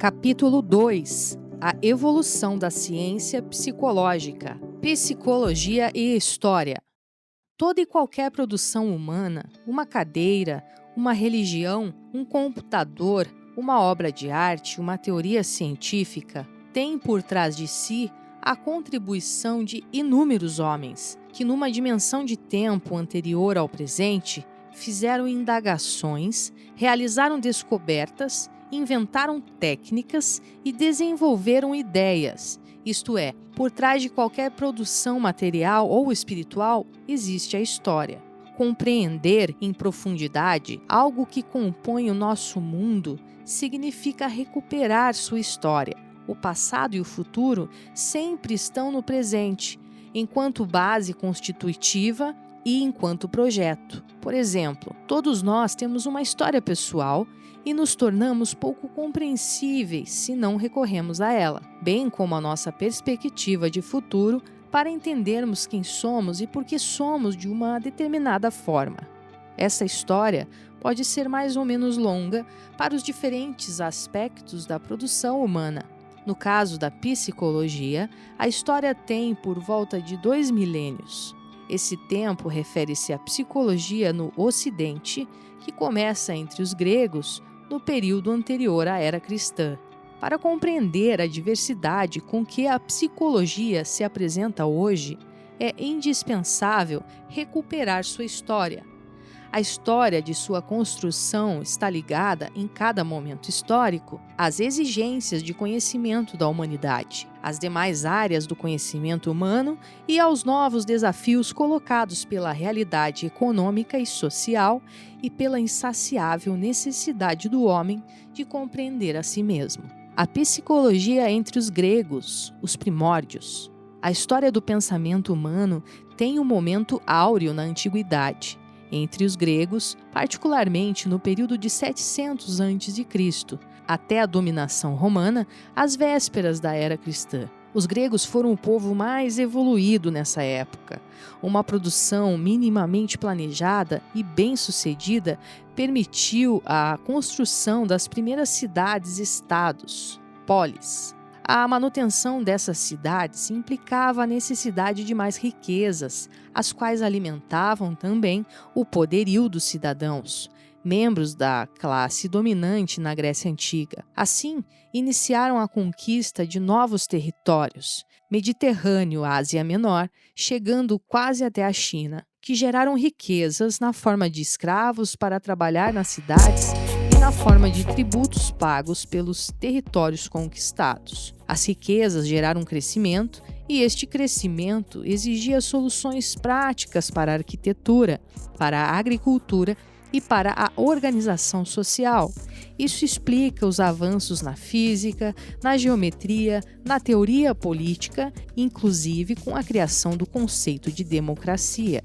Capítulo 2. A evolução da ciência psicológica, psicologia e história. Toda e qualquer produção humana, uma cadeira, uma religião, um computador, uma obra de arte, uma teoria científica, tem por trás de si a contribuição de inúmeros homens, que numa dimensão de tempo anterior ao presente, fizeram indagações, realizaram descobertas, inventaram técnicas e desenvolveram ideias. Isto é, por trás de qualquer produção material ou espiritual, existe a história. Compreender em profundidade algo que compõe o nosso mundo significa recuperar sua história. O passado e o futuro sempre estão no presente, enquanto base constitutiva e enquanto projeto. Por exemplo, todos nós temos uma história pessoal e nos tornamos pouco compreensíveis se não recorremos a ela, bem como a nossa perspectiva de futuro para entendermos quem somos e por que somos de uma determinada forma. Essa história pode ser mais ou menos longa para os diferentes aspectos da produção humana. No caso da psicologia, a história tem por volta de 2 milênios. Esse tempo refere-se à psicologia no Ocidente, que começa entre os gregos no período anterior à era cristã. Para compreender a diversidade com que a psicologia se apresenta hoje, é indispensável recuperar sua história. A história de sua construção está ligada, em cada momento histórico, às exigências de conhecimento da humanidade, às demais áreas do conhecimento humano e aos novos desafios colocados pela realidade econômica e social e pela insaciável necessidade do homem de compreender a si mesmo. A psicologia entre os gregos, os primórdios. A história do pensamento humano tem um momento áureo na antiguidade. Entre os gregos, particularmente no período de 700 a.C., até a dominação romana, às vésperas da era cristã. Os gregos foram o povo mais evoluído nessa época. Uma produção minimamente planejada e bem-sucedida permitiu a construção das primeiras cidades-estados, polis. A manutenção dessas cidades implicava a necessidade de mais riquezas, as quais alimentavam também o poderio dos cidadãos, membros da classe dominante na Grécia Antiga. Assim, iniciaram a conquista de novos territórios, Mediterrâneo, Ásia Menor, chegando quase até a China, que geraram riquezas na forma de escravos para trabalhar nas cidades e na forma de tributos pagos pelos territórios conquistados. As riquezas geraram crescimento e este crescimento exigia soluções práticas para a arquitetura, para a agricultura e para a organização social. Isso explica os avanços na física, na geometria, na teoria política, inclusive com a criação do conceito de democracia.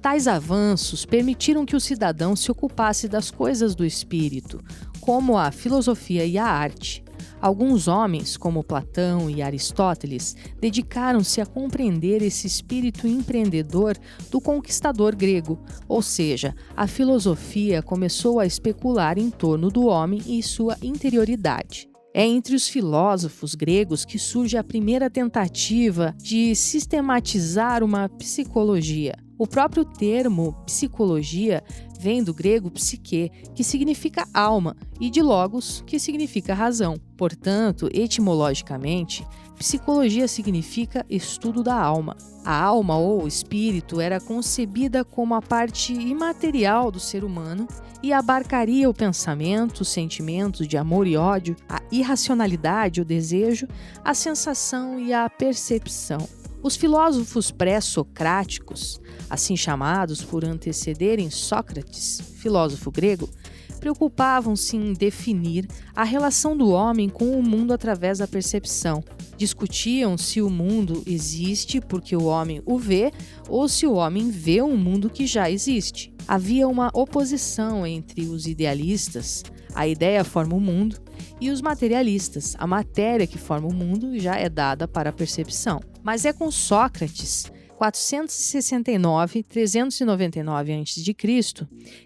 Tais avanços permitiram que o cidadão se ocupasse das coisas do espírito, como a filosofia e a arte. Alguns homens, como Platão e Aristóteles, dedicaram-se a compreender esse espírito empreendedor do conquistador grego, ou seja, a filosofia começou a especular em torno do homem e sua interioridade. É entre os filósofos gregos que surge a primeira tentativa de sistematizar uma psicologia. O próprio termo psicologia vem do grego psique, que significa alma, e de logos, que significa razão. Portanto, etimologicamente, psicologia significa estudo da alma. A alma ou espírito era concebida como a parte imaterial do ser humano e abarcaria o pensamento, os sentimentos de amor e ódio, a irracionalidade, o desejo, a sensação e a percepção. Os filósofos pré-socráticos, assim chamados por antecederem Sócrates, filósofo grego, preocupavam-se em definir a relação do homem com o mundo através da percepção. Discutiam se o mundo existe porque o homem o vê ou se o homem vê um mundo que já existe. Havia uma oposição entre os idealistas, a ideia forma o mundo, e os materialistas, a matéria que forma o mundo já é dada para a percepção. Mas é com Sócrates, 469-399 a.C.,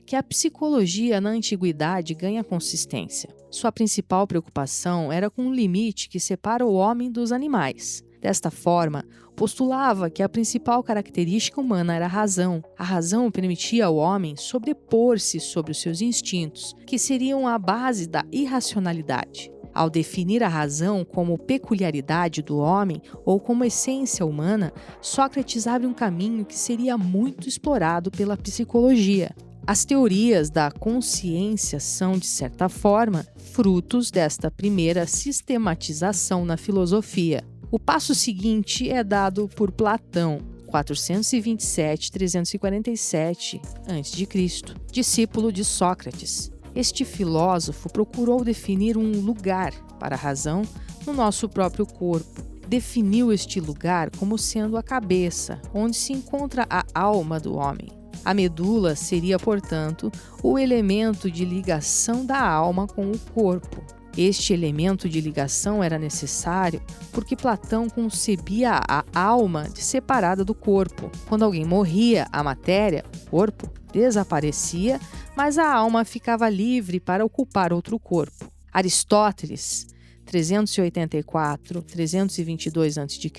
que a psicologia na antiguidade ganha consistência. Sua principal preocupação era com o limite que separa o homem dos animais. Desta forma, postulava que a principal característica humana era a razão. A razão permitia ao homem sobrepor-se sobre os seus instintos, que seriam a base da irracionalidade. Ao definir a razão como peculiaridade do homem ou como essência humana, Sócrates abre um caminho que seria muito explorado pela psicologia. As teorias da consciência são, de certa forma, frutos desta primeira sistematização na filosofia. O passo seguinte é dado por Platão, 427-347 a.C., discípulo de Sócrates. Este filósofo procurou definir um lugar para a razão no nosso próprio corpo. Definiu este lugar como sendo a cabeça, onde se encontra a alma do homem. A medula seria, portanto, o elemento de ligação da alma com o corpo. Este elemento de ligação era necessário porque Platão concebia a alma separada do corpo. Quando alguém morria, a matéria, o corpo, desaparecia, mas a alma ficava livre para ocupar outro corpo. Aristóteles, 384-322 a.C.,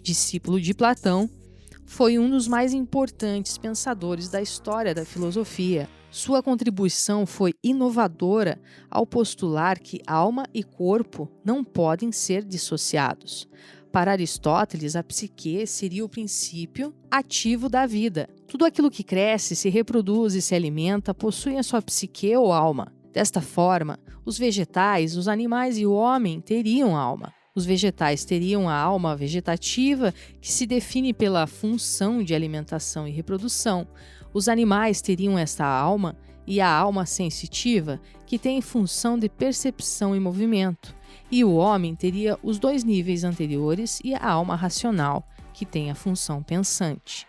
discípulo de Platão, foi um dos mais importantes pensadores da história da filosofia. Sua contribuição foi inovadora ao postular que alma e corpo não podem ser dissociados. Para Aristóteles, a psique seria o princípio ativo da vida. Tudo aquilo que cresce, se reproduz e se alimenta possui a sua psique ou alma. Desta forma, os vegetais, os animais e o homem teriam alma. Os vegetais teriam a alma vegetativa, que se define pela função de alimentação e reprodução. Os animais teriam esta alma e a alma sensitiva, que tem função de percepção e movimento. E o homem teria os dois níveis anteriores e a alma racional, que tem a função pensante.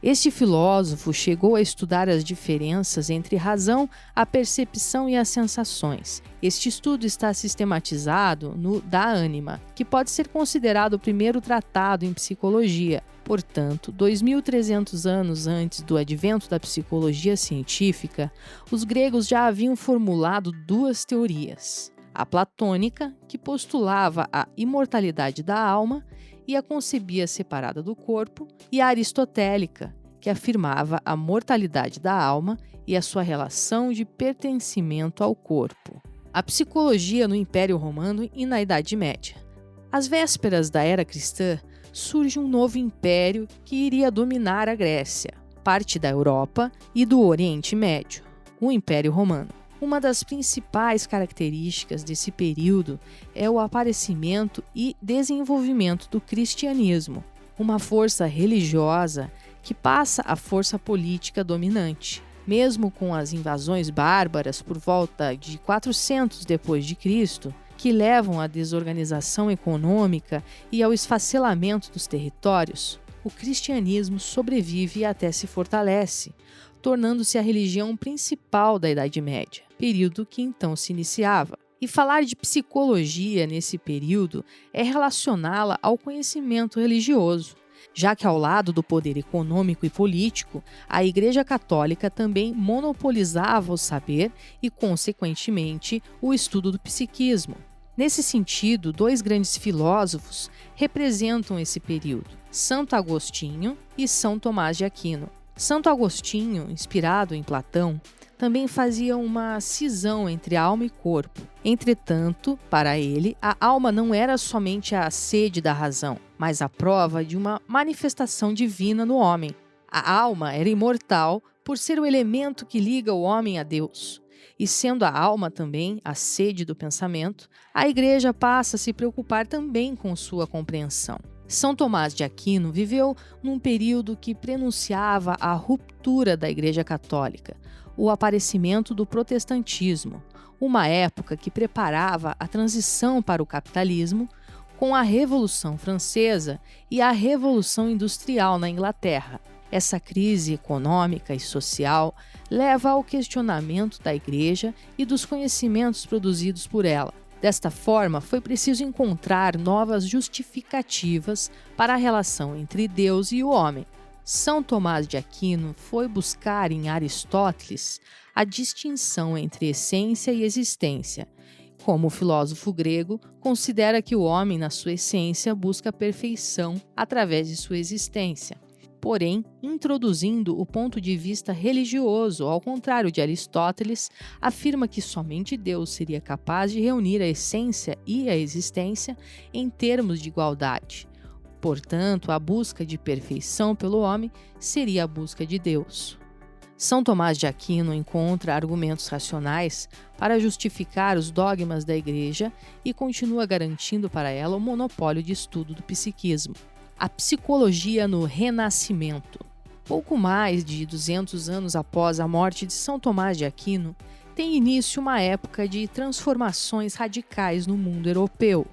Este filósofo chegou a estudar as diferenças entre razão, a percepção e as sensações. Este estudo está sistematizado no Da Anima, que pode ser considerado o primeiro tratado em psicologia. Portanto, 2.300 anos antes do advento da psicologia científica, os gregos já haviam formulado duas teorias. A platônica, que postulava a imortalidade da alma e a concebia separada do corpo, e a aristotélica, que afirmava a mortalidade da alma e a sua relação de pertencimento ao corpo. A psicologia no Império Romano e na Idade Média. Às vésperas da Era Cristã, surge um novo império que iria dominar a Grécia, parte da Europa e do Oriente Médio, o Império Romano. Uma das principais características desse período é o aparecimento e desenvolvimento do cristianismo, uma força religiosa que passa a força política dominante. Mesmo com as invasões bárbaras por volta de 400 d.C., que levam à desorganização econômica e ao esfacelamento dos territórios, o cristianismo sobrevive e até se fortalece, tornando-se a religião principal da Idade Média, período que então se iniciava. E falar de psicologia nesse período é relacioná-la ao conhecimento religioso, já que ao lado do poder econômico e político, a Igreja Católica também monopolizava o saber e, consequentemente, o estudo do psiquismo. Nesse sentido, dois grandes filósofos representam esse período, Santo Agostinho e São Tomás de Aquino. Santo Agostinho, inspirado em Platão, também fazia uma cisão entre alma e corpo. Entretanto, para ele, a alma não era somente a sede da razão, mas a prova de uma manifestação divina no homem. A alma era imortal por ser o elemento que liga o homem a Deus. E sendo a alma também a sede do pensamento, a Igreja passa a se preocupar também com sua compreensão. São Tomás de Aquino viveu num período que prenunciava a ruptura da Igreja Católica, o aparecimento do protestantismo, uma época que preparava a transição para o capitalismo com a Revolução Francesa e a Revolução Industrial na Inglaterra. Essa crise econômica e social leva ao questionamento da Igreja e dos conhecimentos produzidos por ela. Desta forma, foi preciso encontrar novas justificativas para a relação entre Deus e o homem. São Tomás de Aquino foi buscar em Aristóteles a distinção entre essência e existência, Como o filósofo grego, considera que o homem, na sua essência, busca a perfeição através de sua existência. Porém, introduzindo o ponto de vista religioso, ao contrário de Aristóteles, afirma que somente Deus seria capaz de reunir a essência e a existência em termos de igualdade. Portanto, a busca de perfeição pelo homem seria a busca de Deus. São Tomás de Aquino encontra argumentos racionais para justificar os dogmas da Igreja e continua garantindo para ela o monopólio de estudo do psiquismo. A psicologia no Renascimento. Pouco mais de 200 anos após a morte de São Tomás de Aquino, tem início uma época de transformações radicais no mundo europeu.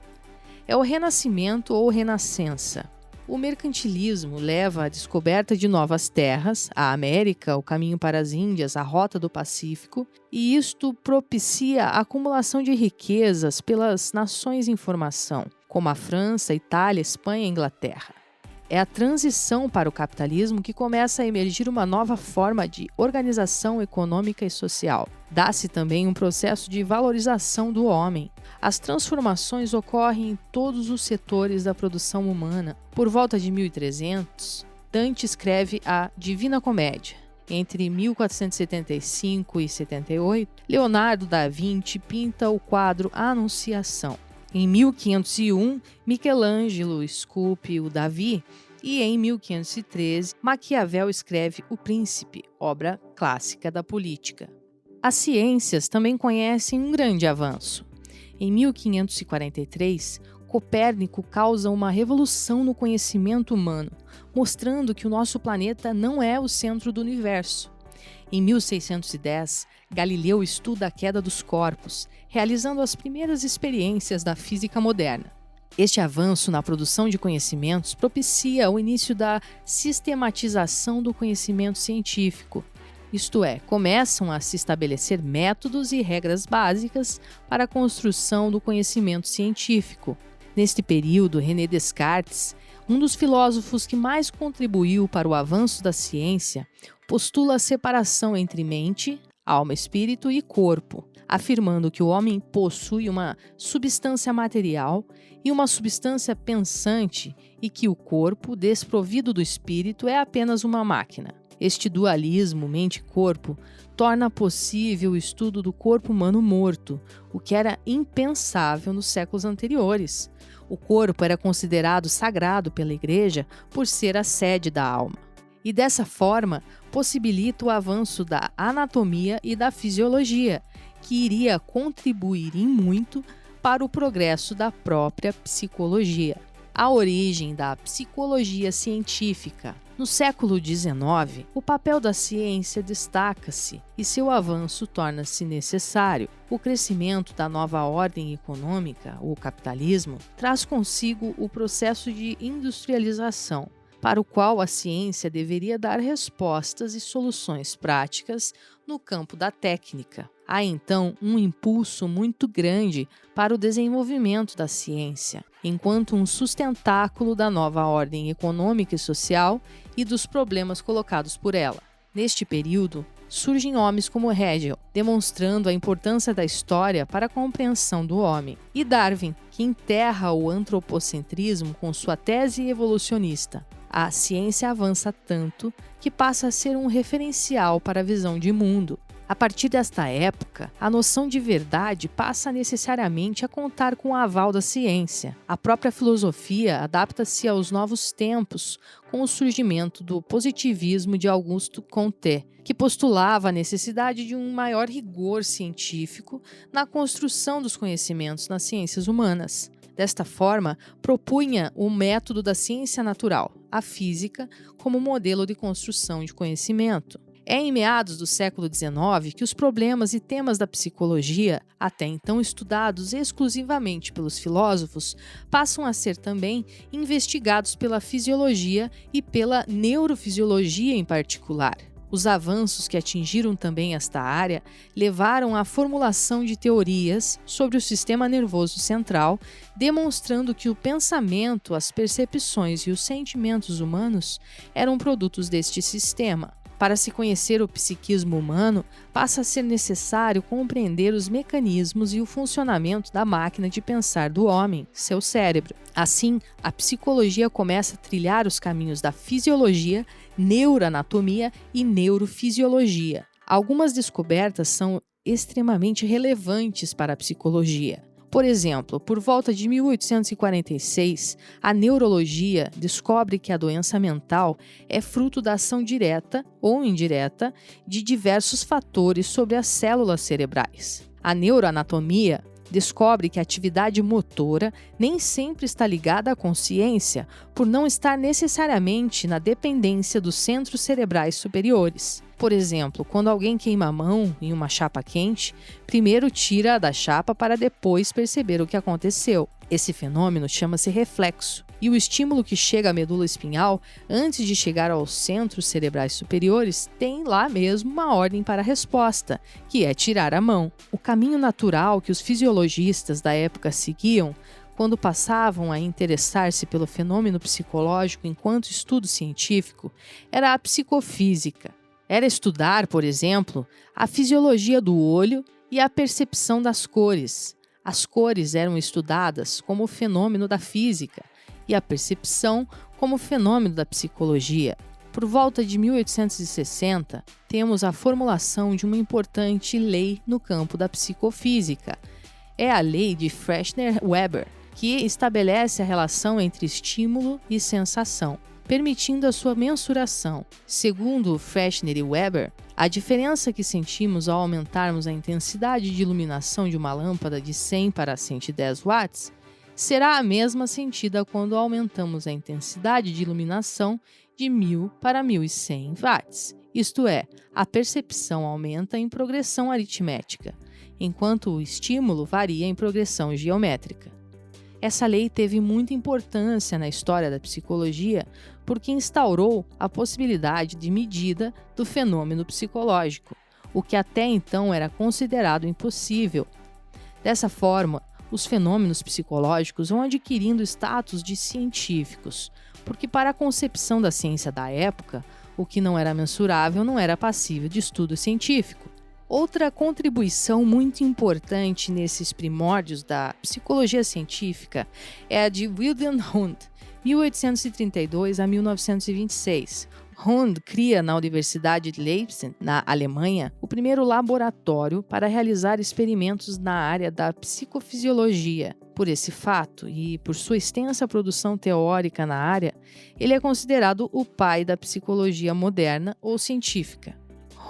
É o Renascimento ou Renascença. O mercantilismo leva à descoberta de novas terras, a América, o caminho para as Índias, a rota do Pacífico, e isto propicia a acumulação de riquezas pelas nações em formação, como a França, Itália, Espanha e Inglaterra. É a transição para o capitalismo que começa a emergir uma nova forma de organização econômica e social. Dá-se também um processo de valorização do homem. As transformações ocorrem em todos os setores da produção humana. Por volta de 1300, Dante escreve a Divina Comédia. Entre 1475 e 78, Leonardo da Vinci pinta o quadro A Anunciação. Em 1501, Michelangelo esculpe o Davi e em 1513, Maquiavel escreve O Príncipe, obra clássica da política. As ciências também conhecem um grande avanço. Em 1543, Copérnico causa uma revolução no conhecimento humano, mostrando que o nosso planeta não é o centro do universo. Em 1610, Galileu estuda a queda dos corpos, realizando as primeiras experiências da física moderna. Este avanço na produção de conhecimentos propicia o início da sistematização do conhecimento científico, isto é, começam a se estabelecer métodos e regras básicas para a construção do conhecimento científico. Neste período, René Descartes, um dos filósofos que mais contribuiu para o avanço da ciência, postula a separação entre mente, alma, espírito e corpo, afirmando que o homem possui uma substância material e uma substância pensante e que o corpo, desprovido do espírito, é apenas uma máquina. Este dualismo mente-corpo torna possível o estudo do corpo humano morto, o que era impensável nos séculos anteriores. O corpo era considerado sagrado pela Igreja por ser a sede da alma. E dessa forma, possibilita o avanço da anatomia e da fisiologia, que iria contribuir em muito para o progresso da própria psicologia. A origem da psicologia científica. No século XIX, o papel da ciência destaca-se e seu avanço torna-se necessário. O crescimento da nova ordem econômica, o capitalismo, traz consigo o processo de industrialização, para o qual a ciência deveria dar respostas e soluções práticas no campo da técnica. Há então um impulso muito grande para o desenvolvimento da ciência, enquanto um sustentáculo da nova ordem econômica e social e dos problemas colocados por ela. Neste período, surgem homens como Hegel, demonstrando a importância da história para a compreensão do homem, e Darwin, que enterra o antropocentrismo com sua tese evolucionista. A ciência avança tanto que passa a ser um referencial para a visão de mundo. A partir desta época, a noção de verdade passa necessariamente a contar com o aval da ciência. A própria filosofia adapta-se aos novos tempos com o surgimento do positivismo de Auguste Comte, que postulava a necessidade de um maior rigor científico na construção dos conhecimentos nas ciências humanas. Desta forma, propunha o método da ciência natural, a física, como modelo de construção de conhecimento. É em meados do século XIX que os problemas e temas da psicologia, até então estudados exclusivamente pelos filósofos, passam a ser também investigados pela fisiologia e pela neurofisiologia em particular. Os avanços que atingiram também esta área levaram à formulação de teorias sobre o sistema nervoso central, demonstrando que o pensamento, as percepções e os sentimentos humanos eram produtos deste sistema. Para se conhecer o psiquismo humano, passa a ser necessário compreender os mecanismos e o funcionamento da máquina de pensar do homem, seu cérebro. Assim, a psicologia começa a trilhar os caminhos da fisiologia, neuroanatomia e neurofisiologia. Algumas descobertas são extremamente relevantes para a psicologia. Por exemplo, por volta de 1846, a neurologia descobre que a doença mental é fruto da ação direta ou indireta de diversos fatores sobre as células cerebrais. A neuroanatomia descobre que a atividade motora nem sempre está ligada à consciência, por não estar necessariamente na dependência dos centros cerebrais superiores. Por exemplo, quando alguém queima a mão em uma chapa quente, primeiro tira da chapa para depois perceber o que aconteceu. Esse fenômeno chama-se reflexo, e o estímulo que chega à medula espinhal, antes de chegar aos centros cerebrais superiores, tem lá mesmo uma ordem para a resposta, que é tirar a mão. O caminho natural que os fisiologistas da época seguiam quando passavam a interessar-se pelo fenômeno psicológico enquanto estudo científico era a psicofísica. Era estudar, por exemplo, a fisiologia do olho e a percepção das cores. As cores eram estudadas como fenômeno da física e a percepção como fenômeno da psicologia. Por volta de 1860, temos a formulação de uma importante lei no campo da psicofísica. É a lei de Fechner-Weber, que estabelece a relação entre estímulo e sensação, permitindo a sua mensuração. Segundo Fechner e Weber, a diferença que sentimos ao aumentarmos a intensidade de iluminação de uma lâmpada de 100 para 110 watts será a mesma sentida quando aumentamos a intensidade de iluminação de 1000 para 1100 watts. Isto é, a percepção aumenta em progressão aritmética, enquanto o estímulo varia em progressão geométrica. Essa lei teve muita importância na história da psicologia porque instaurou a possibilidade de medida do fenômeno psicológico, o que até então era considerado impossível. Dessa forma, os fenômenos psicológicos vão adquirindo status de científicos, porque para a concepção da ciência da época, o que não era mensurável não era passível de estudo científico. Outra contribuição muito importante nesses primórdios da psicologia científica é a de Wilhelm Wundt, 1832 a 1926. Wundt cria na Universidade de Leipzig, na Alemanha, o primeiro laboratório para realizar experimentos na área da psicofisiologia. Por esse fato e por sua extensa produção teórica na área, ele é considerado o pai da psicologia moderna ou científica.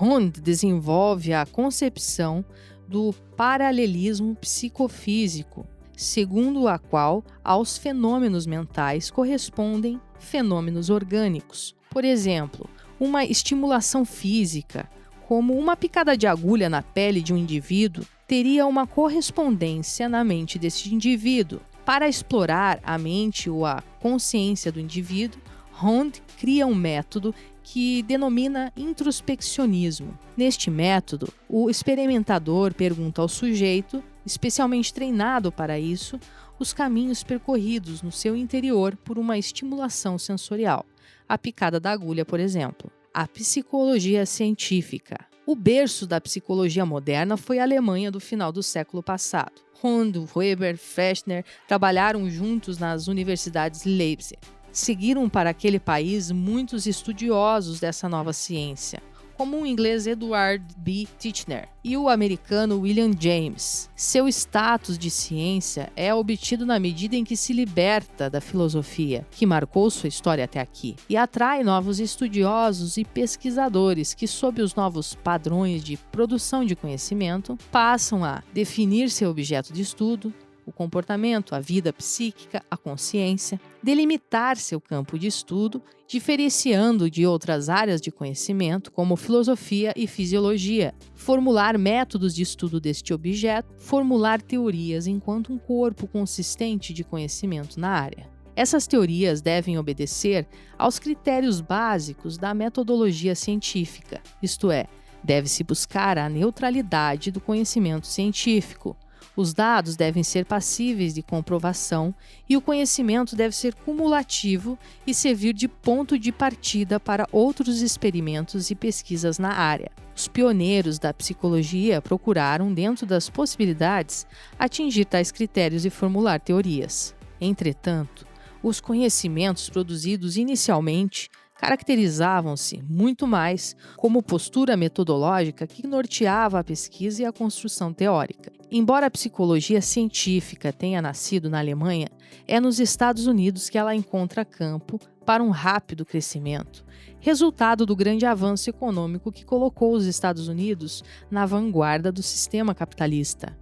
Wundt desenvolve a concepção do paralelismo psicofísico, segundo a qual aos fenômenos mentais correspondem fenômenos orgânicos. Por exemplo, uma estimulação física, como uma picada de agulha na pele de um indivíduo, teria uma correspondência na mente desse indivíduo. Para explorar a mente ou a consciência do indivíduo, Wundt cria um método que denomina introspeccionismo. Neste método, o experimentador pergunta ao sujeito, especialmente treinado para isso, os caminhos percorridos no seu interior por uma estimulação sensorial. A picada da agulha, por exemplo. A psicologia científica. O berço da psicologia moderna foi a Alemanha do final do século passado. Wundt, Weber, Fechner trabalharam juntos nas universidades de Leipzig. Seguiram para aquele país muitos estudiosos dessa nova ciência, como o inglês Edward B. Titchener e o americano William James. Seu status de ciência é obtido na medida em que se liberta da filosofia, que marcou sua história até aqui, e atrai novos estudiosos e pesquisadores que, sob os novos padrões de produção de conhecimento, passam a definir seu objeto de estudo, o comportamento, a vida psíquica, a consciência, delimitar seu campo de estudo, diferenciando de outras áreas de conhecimento, como filosofia e fisiologia, formular métodos de estudo deste objeto, formular teorias enquanto um corpo consistente de conhecimento na área. Essas teorias devem obedecer aos critérios básicos da metodologia científica, isto é, deve-se buscar a neutralidade do conhecimento científico, Os dados devem ser passíveis de comprovação e o conhecimento deve ser cumulativo e servir de ponto de partida para outros experimentos e pesquisas na área. Os pioneiros da psicologia procuraram, dentro das possibilidades, atingir tais critérios e formular teorias. Entretanto, os conhecimentos produzidos inicialmente caracterizavam-se muito mais como postura metodológica que norteava a pesquisa e a construção teórica. Embora a psicologia científica tenha nascido na Alemanha, é nos Estados Unidos que ela encontra campo para um rápido crescimento, resultado do grande avanço econômico que colocou os Estados Unidos na vanguarda do sistema capitalista.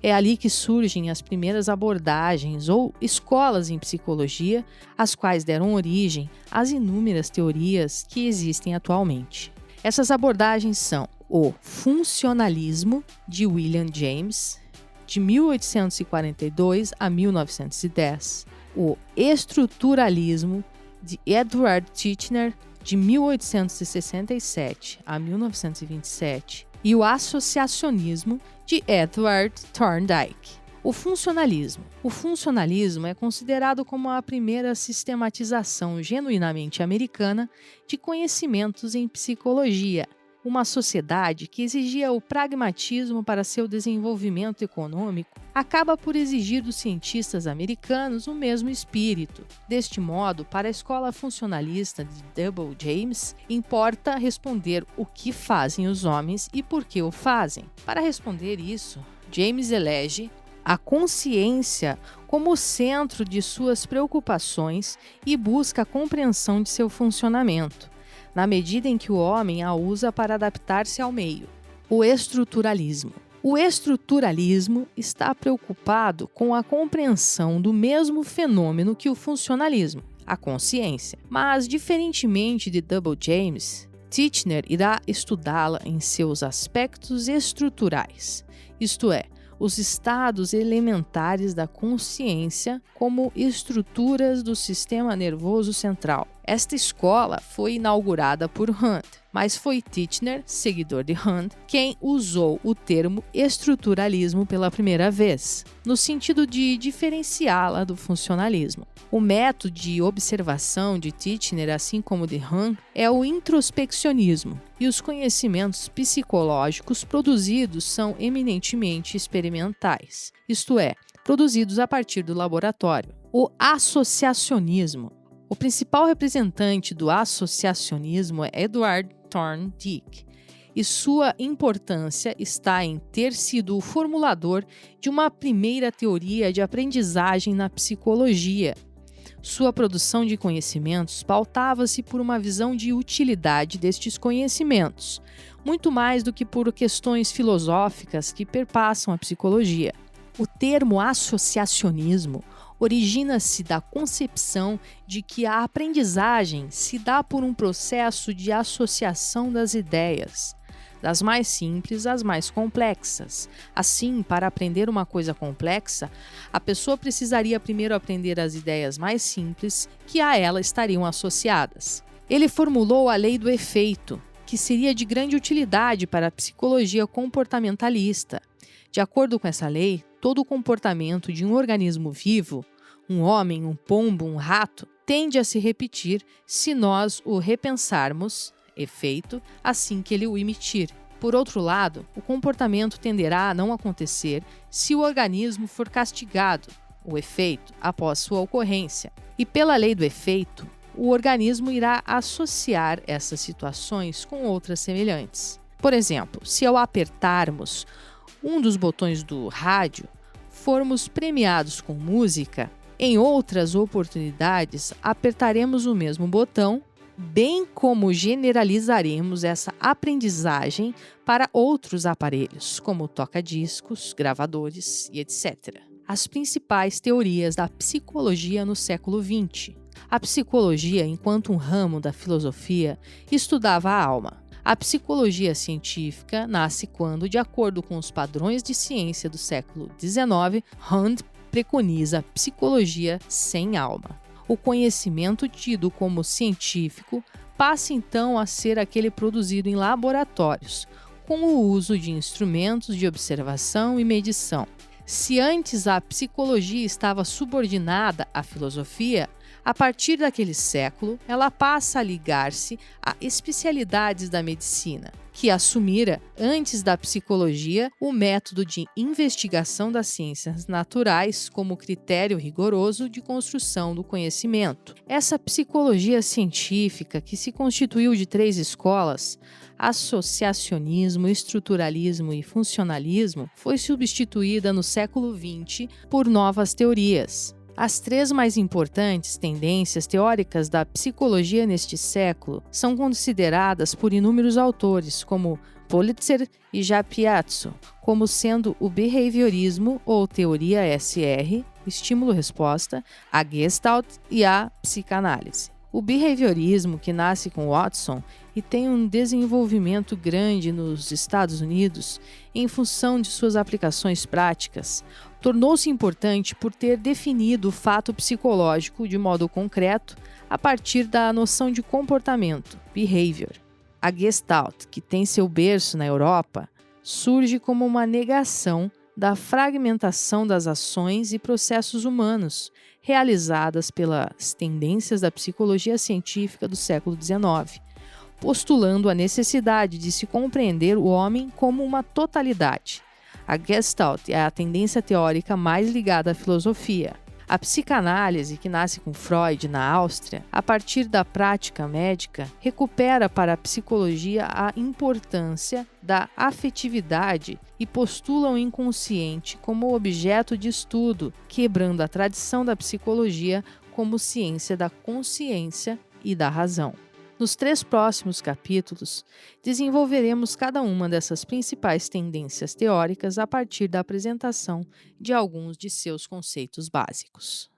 É ali que surgem as primeiras abordagens ou escolas em psicologia, as quais deram origem às inúmeras teorias que existem atualmente. Essas abordagens são o funcionalismo, de William James, de 1842 a 1910, o estruturalismo, de Edward Titchener, de 1867 a 1927, e o associacionismo, de Edward Thorndike. O funcionalismo. O funcionalismo é considerado como a primeira sistematização genuinamente americana de conhecimentos em psicologia, uma sociedade que exigia o pragmatismo para seu desenvolvimento econômico, acaba por exigir dos cientistas americanos o mesmo espírito. Deste modo, para a escola funcionalista de Double James, importa responder o que fazem os homens e por que o fazem. Para responder isso, James elege a consciência como centro de suas preocupações e busca a compreensão de seu funcionamento, na medida em que o homem a usa para adaptar-se ao meio. O estruturalismo. O estruturalismo está preocupado com a compreensão do mesmo fenômeno que o funcionalismo, a consciência. Mas, diferentemente de Double James, Titchener irá estudá-la em seus aspectos estruturais, isto é, os estados elementares da consciência como estruturas do sistema nervoso central. Esta escola foi inaugurada por Hunt, mas foi Titchener, seguidor de Hunt, quem usou o termo estruturalismo pela primeira vez, no sentido de diferenciá-la do funcionalismo. O método de observação de Titchener, assim como de Hunt, é o introspeccionismo, e os conhecimentos psicológicos produzidos são eminentemente experimentais, isto é, produzidos a partir do laboratório. O associacionismo. O principal representante do associacionismo é Edward Thorndike, e sua importância está em ter sido o formulador de uma primeira teoria de aprendizagem na psicologia. Sua produção de conhecimentos pautava-se por uma visão de utilidade destes conhecimentos, muito mais do que por questões filosóficas que perpassam a psicologia. O termo associacionismo origina-se da concepção de que a aprendizagem se dá por um processo de associação das ideias, das mais simples às mais complexas. Assim, para aprender uma coisa complexa, a pessoa precisaria primeiro aprender as ideias mais simples que a ela estariam associadas. Ele formulou a lei do efeito, que seria de grande utilidade para a psicologia comportamentalista. De acordo com essa lei, todo o comportamento de um organismo vivo, um homem, um pombo, um rato, tende a se repetir se nós o repensarmos, efeito, assim que ele o emitir. Por outro lado, o comportamento tenderá a não acontecer se o organismo for castigado, o efeito, após sua ocorrência. E pela lei do efeito, o organismo irá associar essas situações com outras semelhantes. Por exemplo, se ao apertarmos um dos botões do rádio, formos premiados com música, em outras oportunidades apertaremos o mesmo botão, bem como generalizaremos essa aprendizagem para outros aparelhos, como toca-discos, gravadores e etc. As principais teorias da psicologia no século XX. A psicologia, enquanto um ramo da filosofia, estudava a alma. A psicologia científica nasce quando, de acordo com os padrões de ciência do século XIX, Hunt preconiza psicologia sem alma. O conhecimento tido como científico passa então a ser aquele produzido em laboratórios, com o uso de instrumentos de observação e medição. Se antes a psicologia estava subordinada à filosofia, a partir daquele século, ela passa a ligar-se a especialidades da medicina, que assumira, antes da psicologia, o método de investigação das ciências naturais como critério rigoroso de construção do conhecimento. Essa psicologia científica, que se constituiu de 3 escolas, associacionismo, estruturalismo e funcionalismo, foi substituída no século XX por novas teorias. As 3 mais importantes tendências teóricas da psicologia neste século são consideradas por inúmeros autores, como Politzer e Japiazzo, como sendo o behaviorismo ou teoria SR, estímulo-resposta, a Gestalt e a psicanálise. O behaviorismo, que nasce com Watson e tem um desenvolvimento grande nos Estados Unidos em função de suas aplicações práticas, tornou-se importante por ter definido o fato psicológico de modo concreto a partir da noção de comportamento, behavior. A Gestalt, que tem seu berço na Europa, surge como uma negação da fragmentação das ações e processos humanos realizadas pelas tendências da psicologia científica do século XIX, postulando a necessidade de se compreender o homem como uma totalidade. A Gestalt é a tendência teórica mais ligada à filosofia. A psicanálise, que nasce com Freud na Áustria, a partir da prática médica, recupera para a psicologia a importância da afetividade e postula o inconsciente como objeto de estudo, quebrando a tradição da psicologia como ciência da consciência e da razão. Nos 3 próximos capítulos, desenvolveremos cada uma dessas principais tendências teóricas a partir da apresentação de alguns de seus conceitos básicos.